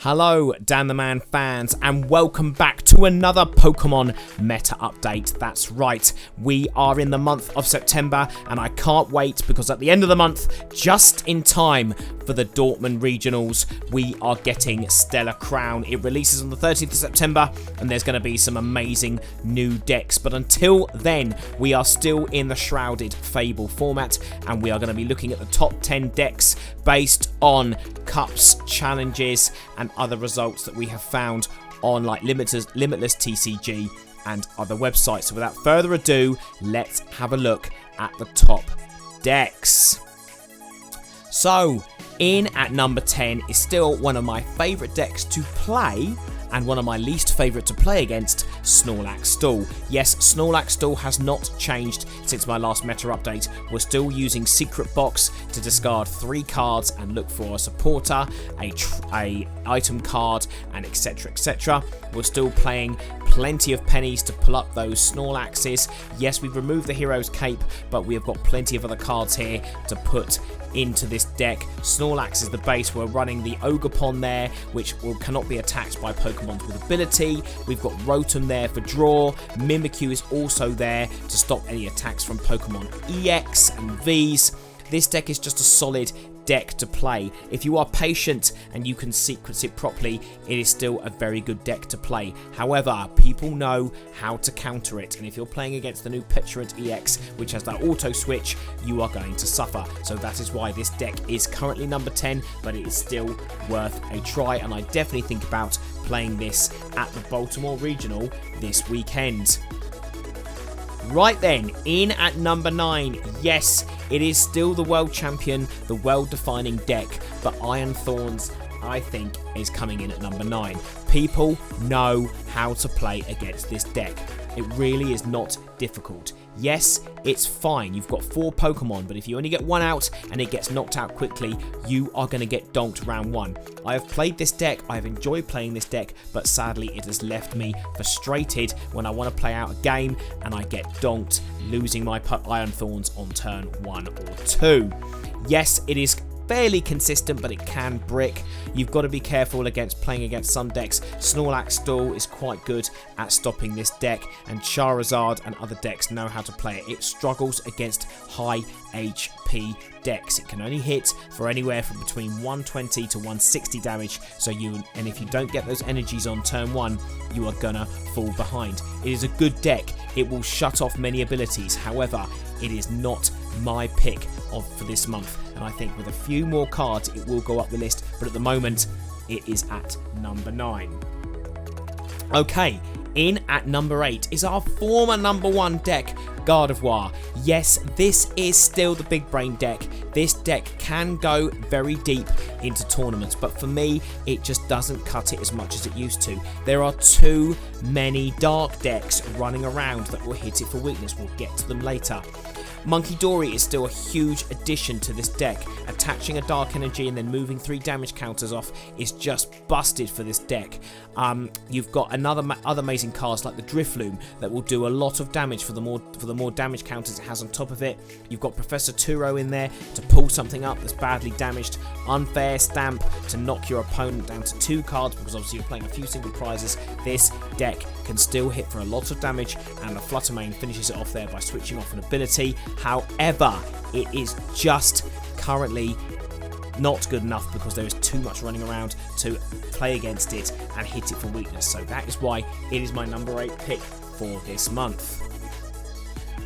Hello, Dan the Man fans, and welcome back to another Pokemon meta update. That's right, we are in the month of September, and I can't wait because at the end of the month, just in time for the Dortmund Regionals, we are getting Stellar Crown. It releases on the 13th of September, and there's going to be some amazing new decks. But until then, we are still in the Shrouded Fable format, and we are going to be looking at the top 10 decks based on cups, challenges, and other results that we have found on like Limitless TCG and other websites. So without further ado, let's have a look at the top decks. So in at number 10 is still one of my favourite decks to play and one of my least favourite to play against, Snorlax Stool. Yes, Snorlax Stool has not changed since my last meta update. We're still using Secret Box to discard 3 cards and look for a supporter, a item card, and etc, etc. We're still playing plenty of pennies to pull up those Snorlaxes. Yes, we've removed the Hero's Cape, but we have got plenty of other cards here to put into this deck. Snorlax is the base. We're running the Ogerpon there, which cannot be attacked by Pokemon with ability. We've got Rotom there for draw. Mimikyu is also there to stop any attacks from Pokemon EX and Vs. This deck is just a solid deck to play. If you are patient and you can sequence it properly, it is still a very good deck to play. However, people know how to counter it, and if you're playing against the new Petulant EX, which has that auto switch, you are going to suffer. So that is why this deck is currently number 10, but it is still worth a try, and I definitely think about playing this at the Baltimore Regional this weekend. Right then, in at number 9, yes, it is still the world champion, the world-defining deck, but Iron Thorns, I think, is coming in at number 9. People know how to play against this deck. It really is not difficult. Yes, it's fine. You've got 4 Pokemon, but if you only get 1 out and it gets knocked out quickly, you are going to get donked round 1. I have played this deck. I have enjoyed playing this deck, but sadly it has left me frustrated when I want to play out a game and I get donked, losing my Iron Thorns on turn 1 or 2. Yes, it is fairly consistent, but it can brick. You've got to be careful against playing against some decks. Snorlax Stool is quite good at stopping this deck, and Charizard and other decks know how to play it. It struggles against high HP decks. It can only hit for anywhere from between 120 to 160 damage, and if you don't get those energies on turn 1, you are gonna fall behind. It is a good deck. It will shut off many abilities. However, it is not my pick for this month, and I think with a few more cards it will go up the list, but at the moment it is at number 9. Okay, in at number 8 is our former number 1 deck, Gardevoir. Yes, this is still the big brain deck. This deck can go very deep into tournaments, but for me, it just doesn't cut it as much as it used to. There are too many dark decks running around that will hit it for weakness. We'll get to them later. Monkey Dory is still a huge addition to this deck. Attaching a Dark Energy and then moving 3 damage counters off is just busted for this deck. You've got other amazing cards like the Drifloon that will do a lot of damage for the more damage counters it has on top of it. You've got Professor Turo in there to pull something up that's badly damaged. Unfair Stamp to knock your opponent down to 2 cards, because obviously you're playing a few single prizes. This deck can still hit for a lot of damage, and the Fluttermane finishes it off there by switching off an ability. However, it is just currently not good enough because there is too much running around to play against it and hit it for weakness. So that is why it is my number 8 pick for this month.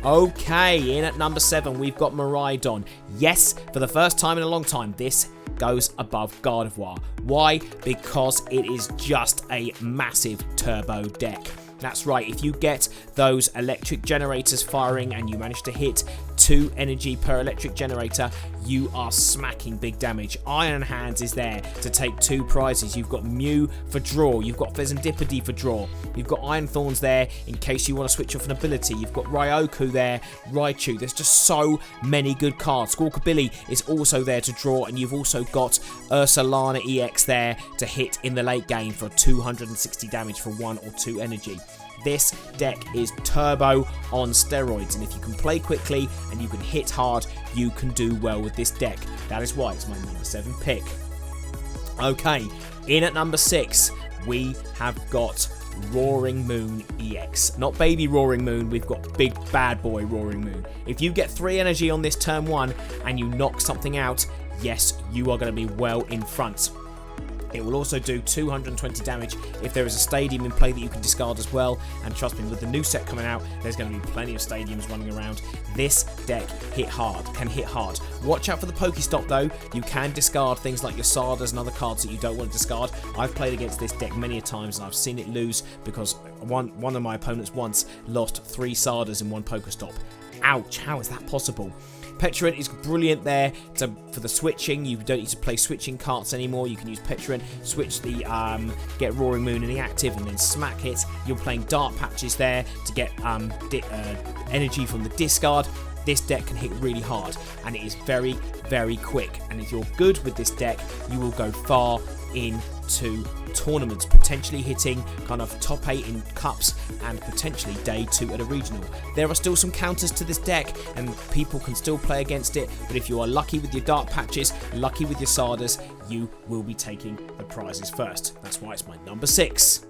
Okay, in at number 7, we've got Miraidon. Yes, for the first time in a long time, this goes above Gardevoir. Why? Because it is just a massive turbo deck. That's right, if you get those electric generators firing and you manage to hit 2 energy per electric generator, you are smacking big damage. Iron Hands is there to take 2 prizes. You've got Mew for draw. You've got Fezandipity for draw. You've got Iron Thorns there in case you want to switch off an ability. You've got Ryoku there, Raichu. There's just so many good cards. Squawkabilly is also there to draw, and you've also got Ursalana EX there to hit in the late game for 260 damage for 1 or 2 energy. This deck is turbo on steroids, and if you can play quickly and you can hit hard, you can do well with this deck. That is why it's my number 7 pick. Okay, In at number 6, we have got Roaring Moon EX. Not baby Roaring Moon, we've got big bad boy Roaring Moon. If you get 3 energy on this turn 1 and you knock something out, yes, you are going to be well in front. It will also do 220 damage if there is a stadium in play that you can discard as well. And trust me, with the new set coming out, there's going to be plenty of stadiums running around. This deck can hit hard. Watch out for the Pokestop though. You can discard things like your Sardas and other cards that you don't want to discard. I've played against this deck many a times and I've seen it lose because one of my opponents once lost 3 Sardas in one Pokestop. Ouch, how is that possible? Petulant is brilliant there for the switching. You don't need to play switching cards anymore. You can use Petulant, switch the get Roaring Moon in the active and then smack it. You're playing Dark Patches there to get energy from the discard. This deck can hit really hard and it is very, very quick. And if you're good with this deck, you will go far into tournaments, potentially hitting kind of top 8 in cups and potentially day 2 at a regional. There are still some counters to this deck and people can still play against it, but if you are lucky with your Dark Patches, lucky with your Sardas, you will be taking the prizes first. That's why it's my number 6.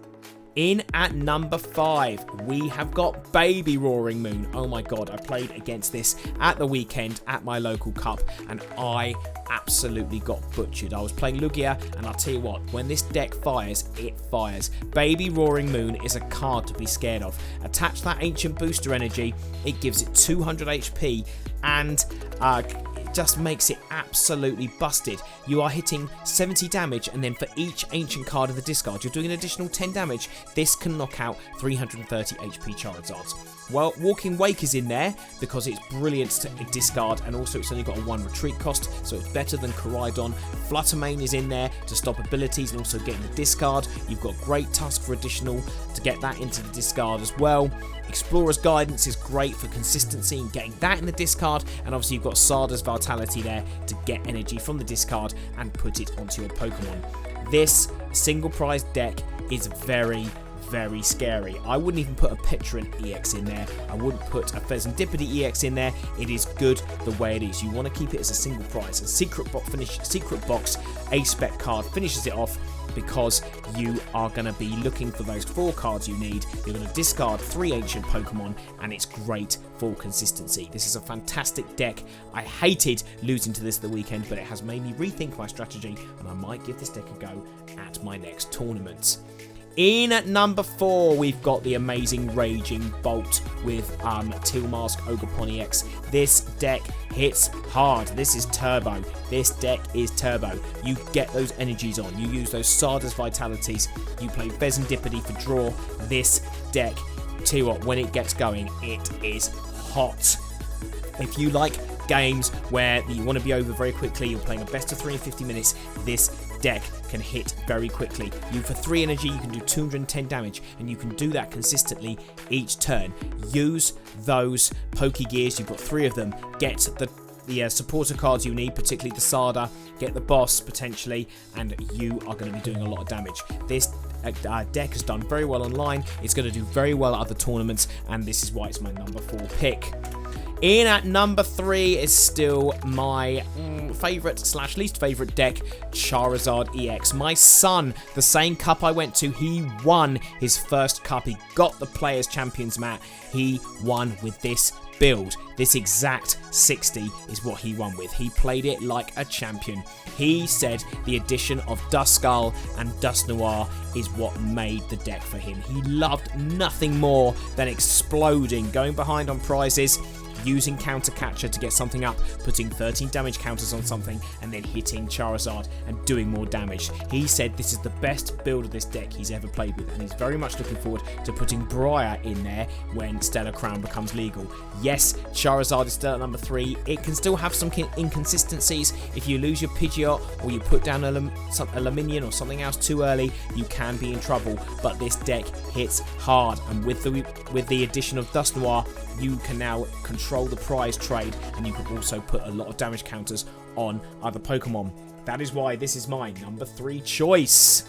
In at number 5, we have got Baby Roaring Moon. Oh my god, I played against this at the weekend at my local cup and I absolutely got butchered. I was playing Lugia and I'll tell you what, when this deck fires, it fires. Baby Roaring Moon is a card to be scared of. Attach that Ancient Booster energy, it gives it 200 HP and just makes it absolutely busted. You are hitting 70 damage and then for each ancient card in the discard you're doing an additional 10 damage. This can knock out 330 HP Charizards. Well, Walking Wake is in there because it's brilliant to discard and also it's only got a 1 retreat cost, so it's better than Miraidon. Fluttermane is in there to stop abilities and also get in the discard. You've got Great Tusk for additional to get that into the discard as well. Explorer's Guidance is great for consistency and getting that in the discard, and obviously you've got Sarda's Vitality there to get energy from the discard and put it onto your Pokemon. This single prize deck is very, very scary. I wouldn't even put a Petulant EX in there. I wouldn't put a Pheasantipede EX in there. It is good the way it is. You want to keep it as a single prize. A Secret Box A-Spec card finishes it off because you are going to be looking for those 4 cards you need. You're going to discard 3 ancient Pokemon and it's great for consistency. This is a fantastic deck. I hated losing to this the weekend, but it has made me rethink my strategy and I might give this deck a go at my next tournament. In at number 4, we've got the amazing Raging Bolt with Tealmask Ogerpon EX. This deck hits hard. This is turbo. This deck is turbo. You get those energies on. You use those Sarda's Vitalities. You play Pheasantipede for draw. This deck, tell you what, when it gets going, it is hot. If you like games where you want to be over very quickly, you're playing a best of 3 in 50 minutes, this deck can hit very quickly. For 3 energy, you can do 210 damage, and you can do that consistently each turn. Use those Pokegears, you've got 3 of them. Get the supporter cards you need, particularly the Sarda. Get the boss, potentially, and you are going to be doing a lot of damage. This deck has done very well online. It's going to do very well at other tournaments, and this is why it's my number 4 pick. In at number 3 is still my favourite / least favourite deck, Charizard EX. My son, the same cup I went to, he won his first cup. He got the Players' Champions mat. He won with this build. This exact 60 is what he won with. He played it like a champion. He said the addition of Duskull and Dusknoir is what made the deck for him. He loved nothing more than exploding, going behind on prizes, using Counter Catcher to get something up, putting 13 damage counters on something, and then hitting Charizard and doing more damage. He said this is the best build of this deck he's ever played with, and he's very much looking forward to putting Briar in there when Stellar Crown becomes legal. Yes, Charizard is still at number 3. It can still have some inconsistencies. If you lose your Pidgeot or you put down a Luminion or something else too early, you can be in trouble, but this deck hits hard, and with the addition of Dusknoir, you can now control the prize trade, and you can also put a lot of damage counters on other Pokemon. That is why this is my number 3 choice.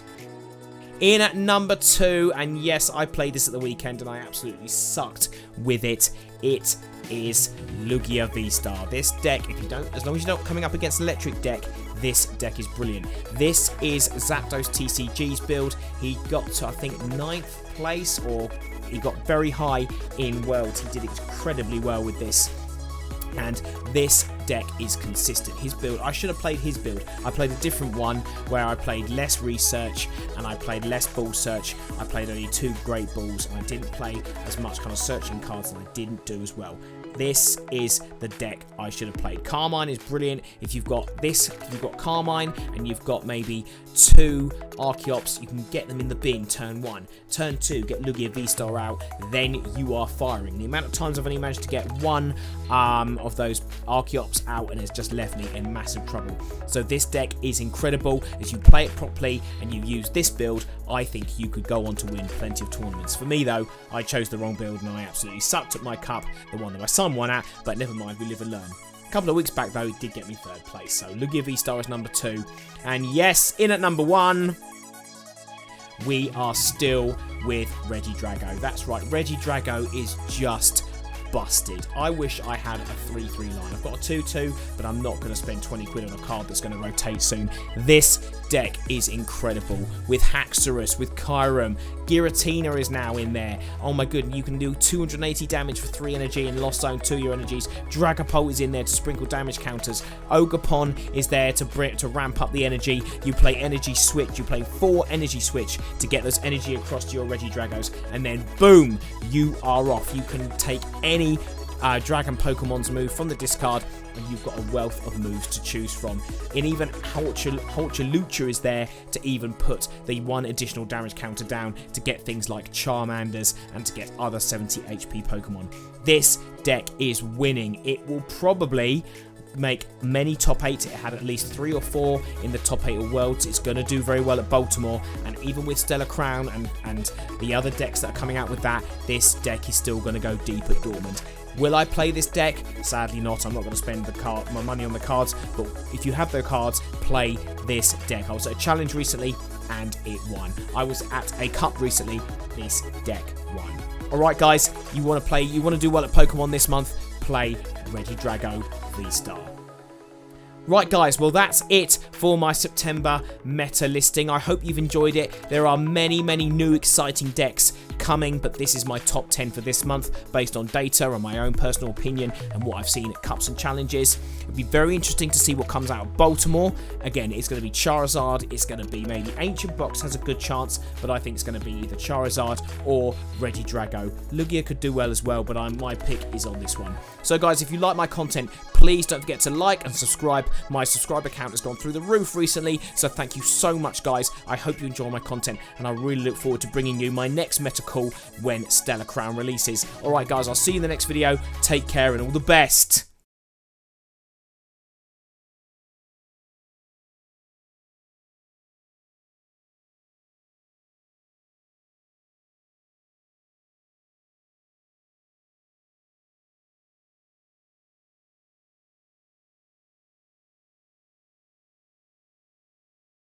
In at number 2, and yes, I played this at the weekend and I absolutely sucked with it. It is Lugia VSTAR. This deck, as long as you're not coming up against an electric deck, this deck is brilliant. This is Zapdos TCG's build. He got to, I think, 9th place, or he got very high in Worlds. He did incredibly well with this. And this deck is consistent. His build, I should have played his build. I played a different one where I played less research and I played less ball search. I played only 2 great balls and I didn't play as much kind of searching cards, and I didn't do as well. This is the deck I should have played. Carmine is brilliant. If you've got this, if you've got Carmine and you've got maybe 2 Archeops, you can get them in the bin turn 1. Turn 2, get Lugia VSTAR out, then you are firing. The amount of times I've only managed to get 1 of those Archeops out and it's just left me in massive trouble. So this deck is incredible. As you play it properly and you use this build, I think you could go on to win plenty of tournaments. For me though, I chose the wrong build and I absolutely sucked at my cup, the one that my son won at, but never mind, we live and learn. A couple of weeks back though, it did get me 3rd place, so Lugia VSTAR is number 2. And yes, in at number 1, we are still with Regidrago. That's right, Regidrago is just busted. I wish I had a 3-3 line. I've got a 2-2, but I'm not going to spend 20 quid on a card that's going to rotate soon. This deck is incredible. With Haxorus, with Kyurem, Giratina is now in there. Oh my goodness, you can do 280 damage for 3 energy and Lost Zone 2 your energies. Dragapult is in there to sprinkle damage counters. Ogerpon is there to ramp up the energy. You play energy switch. You play 4 energy switch to get those energy across to your Regidragos, and then boom, you are off. You can take any Dragon Pokemon's move from the discard, and you've got a wealth of moves to choose from. And even Lucha is there to even put the 1 additional damage counter down to get things like Charmanders and to get other 70 HP Pokemon. This deck is winning. It will probably make many top 8. It had at least 3 or 4 in the top 8 of Worlds. It's going to do very well at Baltimore, and even with Stellar Crown and the other decks that are coming out with that, this deck is still going to go deep at Dortmund. Will I play this deck? Sadly not. I'm not going to spend my money on the cards, but if you have the cards, play this deck. I was at a challenge recently and it won. I was at a cup recently, this deck won. Alright guys, you want to do well at Pokemon this month, play Regidrago VSTAR. Right guys, well that's it for my September meta listing. I hope you've enjoyed it. There are many new exciting decks coming, but this is my top 10 for this month based on data and my own personal opinion and what I've seen at cups and challenges. It'll be very interesting to see what comes out of Baltimore. Again, it's going to be Charizard, it's going to be maybe Ancient Box has a good chance, but I think it's going to be either Charizard or Regidrago. Lugia could do well as well, but my pick is on this one. So guys, if you like my content, please don't forget to like and subscribe. My subscriber count has gone through the roof recently, so thank you so much guys. I hope you enjoy my content, and I really look forward to bringing you my next meta call when Stellar Crown releases. Alright guys, I'll see you in the next video. Take care and all the best.